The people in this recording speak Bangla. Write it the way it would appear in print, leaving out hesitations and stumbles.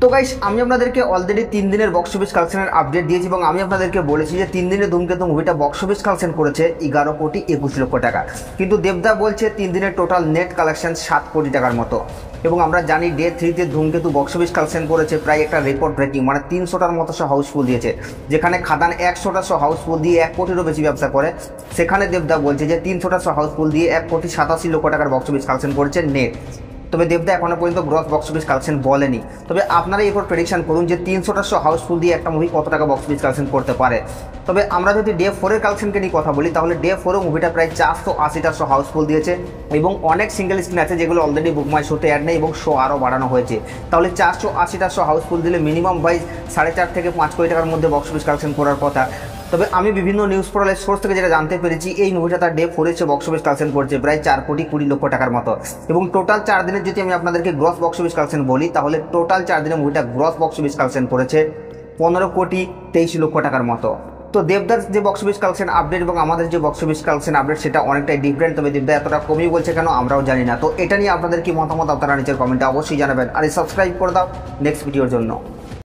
তো গাইস আমি আপনাদেরকে অলরেডি 3 দিনের বক্স অফিস কালেকশনের আপডেট দিয়েছি এবং আমি আপনাদেরকে বলেছি যে 3 দিনে ধূমকেতু মুভিটা বক্স অফিস কালেকশন করেছে 11 কোটি 21 লক্ষ টাকা, কিন্তু দেবদা বলছে 3 দিনের টোটাল নেট কালেকশন 7 কোটি টাকার মতো। এবং আমরা জানি ডে 3তে ধূমকেতু বক্স অফিস কালেকশন করেছে প্রায় একটা রেকর্ড ব্রেকিং, মানে 300টার মতো সহ হাউসফুল দিয়েছে, যেখানে খাদান 100টা সহ হাউসফুল দিয়ে 1 কোটিরও বেশি ব্যবসা করে। সেখানে দেবদা বলছে যে 300টা সহ হাউসফুল দিয়ে 1 কোটি 87 লক্ষ টাকার বক্স অফিস কালেকশন করেছে নেট। তবে দেবদা এখনো পর্যন্ত গ্রস বক্স অফিস কালেকশন বলেনি। তবে আপনারা এরপর প্রেডিকশন করুন যে 300টা হাউসফুল দিয়ে একটা মুভি কত টাকা বক্স অফিস কালেকশন করতে পারে। তবে আমরা যদি ডে 4-এর কালেকশনকে নিয়ে কথা বলি, তাহলে ডে 4-এ মুভিটা প্রায় 480টা হাউসফুল দিয়েছে এবং অনেক সিঙ্গেল স্ক্রিন আছে যেগুলো অলরেডি বুক মাই শোতে অ্যাড নেই এবং শো আরও বাড়ানো হয়েছে। তাহলে 480টা হাউসফুল দিলে মিনিমাম বাইজ 4.5 থেকে 5 কোটি টাকার মধ্যে বক্স অফিস কালেকশন করার কথা। তবে আমি বিভিন্ন নিউজ পোর্টালের সোর্স থেকে যেটা জানতে পেরেছি, এই মুভিটা তার ডে 4-এ বক্স অফিস কালেকশন করছে প্রায় 4 কোটি 20 লক্ষ টাকার মতো। এবং টোটাল 4 দিনের যদি আমি আপনাদেরকে গ্রস বক্স অফিস কালেকশন বলি, তাহলে টোটাল 4 দিনে মুভিটা গ্রস বক্স অফিস কালেকশন করেছে 15 কোটি 23 লক্ষ টাকার মতো। তো দেবদার যে বক্স অফিস কালেকশন আপডেট এবং আমাদের যে বক্স অফিস কালেকশন আপডেট সেটা অনেকটাই ডিফারেন্ট। তবে দেবদা এতটা কমই বলছে কেন আমরাও জানি না। তো এটা নিয়ে আপনাদের কি মতামত আপনারা নিচের কমেন্টে অবশ্যই জানাবেন, আর সাবস্ক্রাইব করে দাও নেক্সট ভিডিওর জন্য।